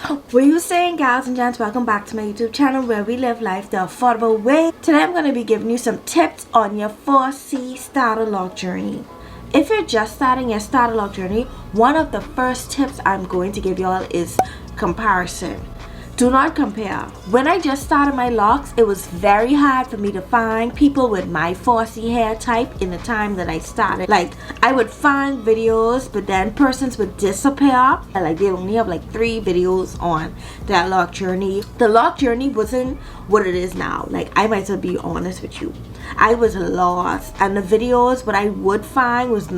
What are you saying, gals and gents? Welcome back to my YouTube channel where we live life the affordable way. Today I'm going to be giving you some tips on your 4C starter lock journey. If you're just starting your starter lock journey, one of the first tips I'm going to give y'all is comparison. Do not compare. When I just started my locks, it was very hard for me to find people with my 4C hair type in the time that I started. Like, I would find videos, but then persons would disappear. Like, they only have like 3 videos on that lock journey. The lock journey wasn't what it is now. Like, I might as well be honest with you. I was lost, and the videos what I would find was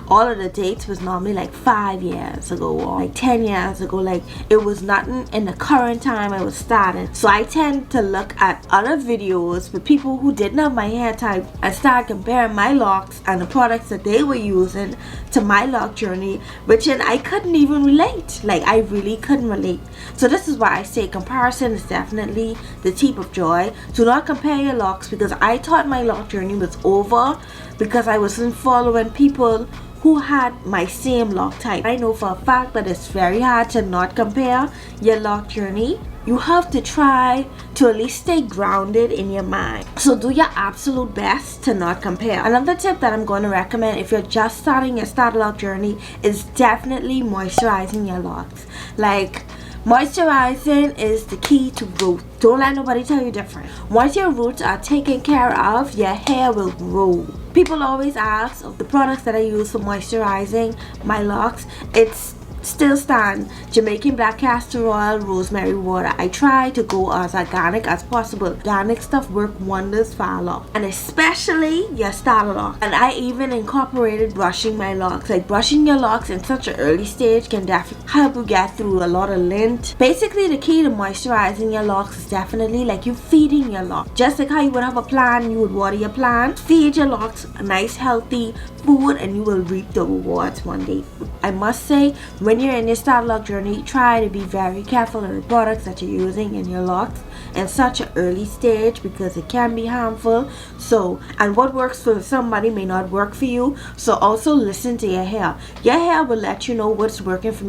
all of the dates was normally like 5 years ago or like 10 years ago. Like, it was nothing in the current time I was starting. So I tend to look at other videos with people who didn't have my hair type and start comparing my locks and the products that they were using to my lock journey, which I couldn't even relate. Like, I really couldn't relate. So this is why I say comparison is definitely the thief of joy. Do not compare your locks, because I thought my lock journey was over because I wasn't following people who had my same lock type. I know for a fact that it's very hard to not compare your lock journey. You have to try to at least stay grounded in your mind. So do your absolute best to not compare. Another tip that I'm going to recommend if you're just starting your starter lock journey is definitely moisturizing your locks. Like, moisturizing is the key to growth. Don't let nobody tell you different. Once your roots are taken care of, your hair will grow. People always ask of the products that I use for moisturizing my locks. It's still stand Jamaican black castor oil, rosemary water. I try to go as organic as possible. Organic stuff work wonders for our locks, and especially your starter locks. And I even incorporated brushing my locks. Like, brushing your locks in such an early stage can definitely help you get through a lot of lint. Basically, the key to moisturizing your locks is definitely like you feeding your locks. Just like how you would have a plant, you would water your plant. Feed your locks a nice healthy food and you will reap the rewards one day. I must say, when you're in your starter lock journey, try to be very careful of the products that you're using in your locks in such an early stage, because it can be harmful. So, and what works for somebody may not work for you. So also listen to your hair. Your hair will let you know what's working for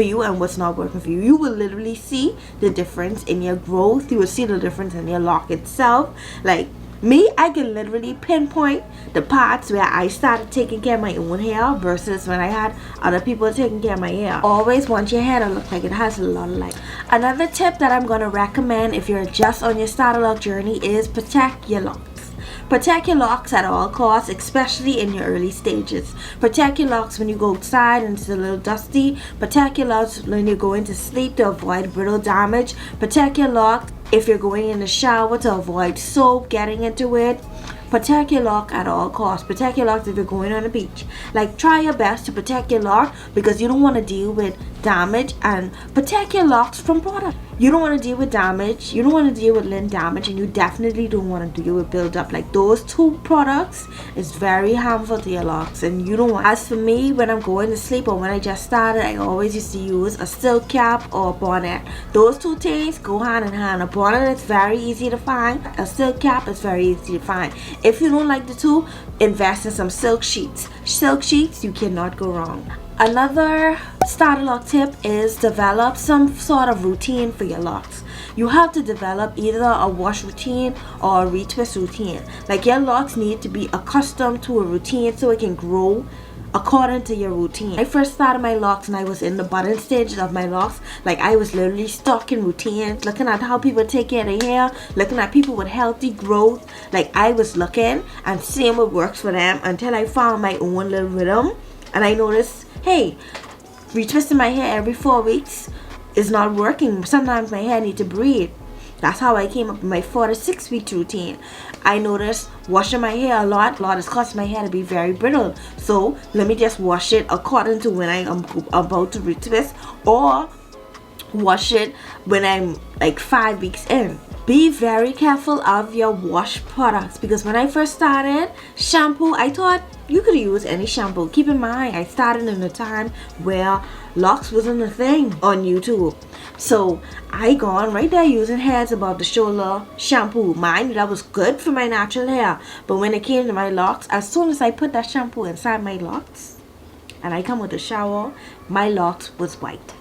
you and what's not working for you. You will literally see the difference in your growth. You will see the difference in your lock itself. Like me, I can literally pinpoint the parts where I started taking care of my own hair versus when I had other people taking care of my hair. Always want your hair to look like it has a lot of light. Another tip that I'm going to recommend if you're just on your starter lock journey is protect your locks. Protect your locks at all costs, especially in your early stages. Protect your locks when you go outside and it's a little dusty. Protect your locks when you're going to sleep to avoid brittle damage. Protect your locks if you're going in the shower to avoid soap getting into it. Protect your lock at all costs. Protect your locks if you're going on the beach. Like, try your best to protect your lock, because you don't want to deal with damage, and protect your locks from product. You don't want to deal with damage, you don't want to deal with lint damage, and you definitely don't want to deal with buildup. Like, those 2 products is very harmful to your locks, and you don't want. As for me, when I'm going to sleep or when I just started, I always used to use a silk cap or a bonnet. Those 2 things go hand in hand. A bonnet is very easy to find, a silk cap is very easy to find. If you don't like the 2, invest in some silk sheets. Silk sheets, you cannot go wrong. Another starter lock tip is develop some sort of routine for your locks. You have to develop either a wash routine or a retwist routine. Like, your locks need to be accustomed to a routine so it can grow according to your routine. I first started my locks and I was in the budding stages of my locks. Like, I was literally stuck in routines, looking at how people take care of their hair, looking at people with healthy growth. Like, I was looking and seeing what works for them until I found my own little rhythm. And I noticed, hey, retwisting my hair every 4 weeks is not working. Sometimes my hair needs to breathe. That's how I came up with my 4 to 6 week routine. I noticed washing my hair a lot is causing my hair to be very brittle. So let me just wash it according to when I am about to retwist, or wash it when I'm like 5 weeks in. Be very careful of your wash products, because when I first started shampoo, I thought you could use any shampoo. Keep in mind, I started in a time where locks wasn't a thing on YouTube. So I gone right there using hairs above the shoulder shampoo. Mind, that was good for my natural hair. But when it came to my locks, as soon as I put that shampoo inside my locks and I come with a shower, my locks was white.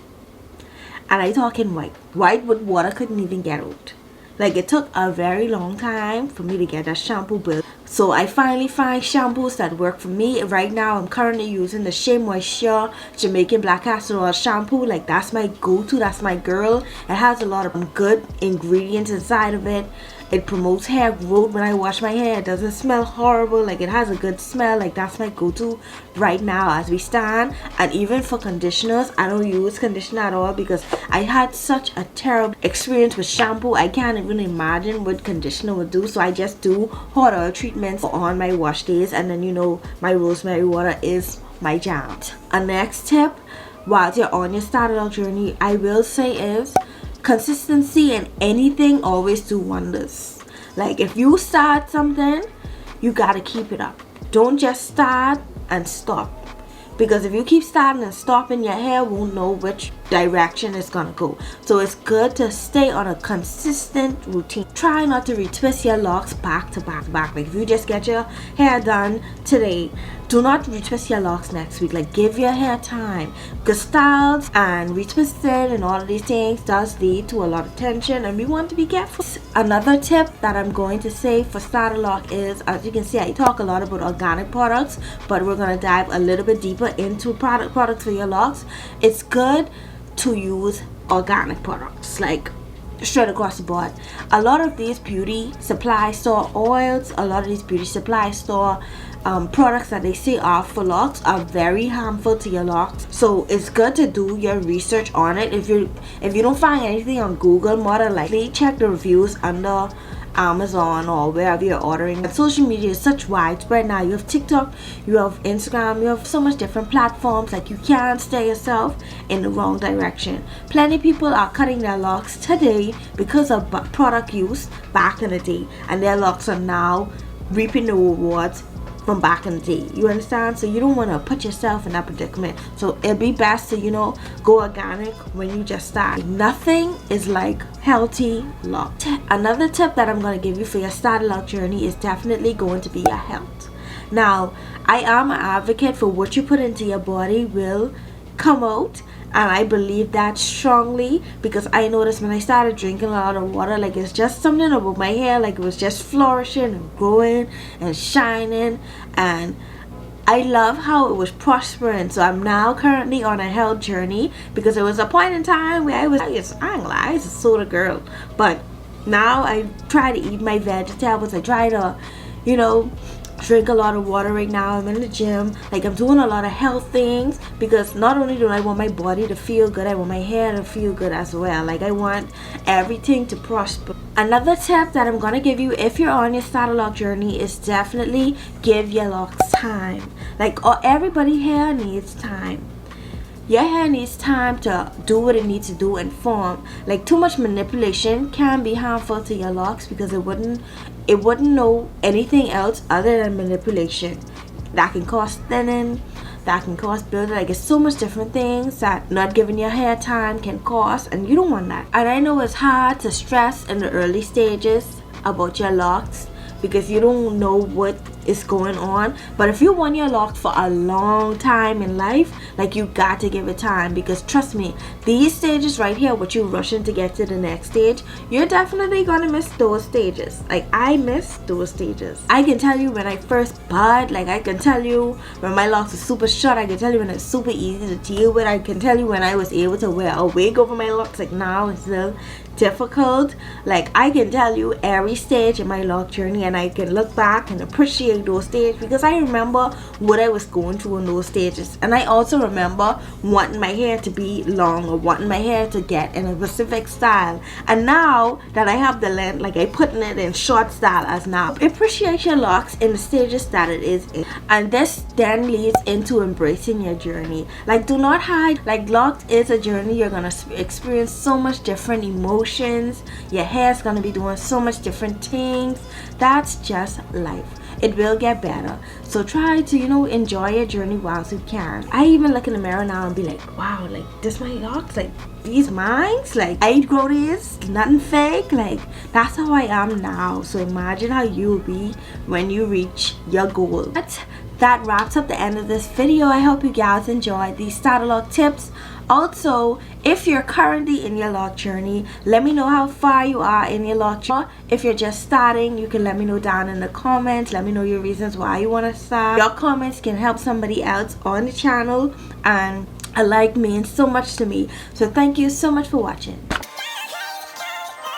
And I talking white with water couldn't even get out. Like, it took a very long time for me to get that shampoo built. So I finally find shampoos that work for me. Right now I'm currently using the Shea Moisture Jamaican Black Castor Oil shampoo. Like, that's my go-to, that's my girl. It has a lot of good ingredients inside of it. It promotes hair growth. When I wash my hair, it doesn't smell horrible. Like, it has a good smell. Like, that's my go-to right now as we stand. And even for conditioners, I don't use conditioner at all because I had such a terrible experience with shampoo. I can't even imagine what conditioner would do. So I just do hot oil treatments on my wash days, and then, you know, my rosemary water is my jam. A next tip while you're on your starter lock journey, I will say, is consistency in anything always do wonders. Like, if you start something, you gotta keep it up. Don't just start and stop, because if you keep starting and stopping, your hair won't know which direction it's gonna go. So it's good to stay on a consistent routine. Try not to retwist your locks back to back to back. Like, if you just get your hair done today, do not retwist your locks next week. Like, give your hair time, because styles and retwisting and all of these things does lead to a lot of tension, and we want to be careful. Another tip that I'm going to say for starter lock is, as you can see, I talk a lot about organic products, but we're going to dive a little bit deeper into products for your locks. It's good to use organic products, like straight across the board. A lot of these beauty supply store oils, a lot of these beauty supply store products that they say are for locks are very harmful to your locks. So it's good to do your research on it. If you don't find anything on Google, more than likely check the reviews under Amazon or wherever you're ordering. And social media is such widespread now. You have TikTok, you have Instagram, you have so much different platforms. Like, you can't steer yourself in the wrong direction. Plenty of people are cutting their locks today because of product use back in the day, and their locks are now reaping the rewards from back in the day. You understand? So you don't want to put yourself in that predicament. So it'd be best to, you know, go organic when you just start. Nothing is like healthy lock. Another tip that I'm going to give you for your starter lock journey is definitely going to be your health. Now, I am an advocate for what you put into your body will come out, and I believe that strongly, because I noticed when I started drinking a lot of water, like, it's just something about my hair, like, it was just flourishing and growing and shining, and I love how it was prospering. So I'm now currently on a health journey, because there was a point in time where I ain't gonna lie, I was a soda girl, but now I try to eat my vegetables. I try to, you know, drink a lot of water. Right now I'm in the gym. Like, I'm doing a lot of health things, because not only do I want my body to feel good, I want my hair to feel good as well. Like, I want everything to prosper. Another tip that I'm gonna give you if you're on your starter lock journey is definitely give your locks time. Like, everybody here needs time. Your hair needs time to do what it needs to do and form. Like, too much manipulation can be harmful to your locks, because it wouldn't know anything else other than manipulation. That can cause thinning, that can cause building. Like, it's so much different things that not giving your hair time can cause, and you don't want that. And I know it's hard to stress in the early stages about your locks, because you don't know what is going on. But if you want your locks for a long time in life, like, you got to give it time, because trust me, these stages right here, what you rushing to get to the next stage, you're definitely gonna miss those stages. Like, I miss those stages. I can tell you when I first bud, like, I can tell you when my locks are super short, I can tell you when it's super easy to deal with, I can tell you when I was able to wear a wig over my locks. Like, now it's still difficult. Like, I can tell you every stage in my lock journey, and I can look back and appreciate those stages, because I remember what I was going through in those stages. And I also remember wanting my hair to be long, or wanting my hair to get in a specific style. And now that I have the length, like, I putting it in short style as now. Appreciate your locks in the stages that it is in. And this then leads into embracing your journey. Like, do not hide. Like, locks is a journey. You're gonna experience so much different emotions. Your hair's gonna be doing so much different things. That's just life. It will get better. So try to, you know, enjoy your journey whilst you can. I even look in the mirror now and be like, wow, like, this my locks, like, these mines, like, I ain't grow these, nothing fake. Like, that's how I am now. So imagine how you'll be when you reach your goal. But that wraps up the end of this video. I hope you guys enjoyed these starter lock tips Also, if you're currently in your loc journey, let me know how far you are in your loc journey. If you're just starting, you can let me know down in the comments. Let me know your reasons why you want to start. Your comments can help somebody else on the channel, and a like means so much to me. So thank you so much for watching.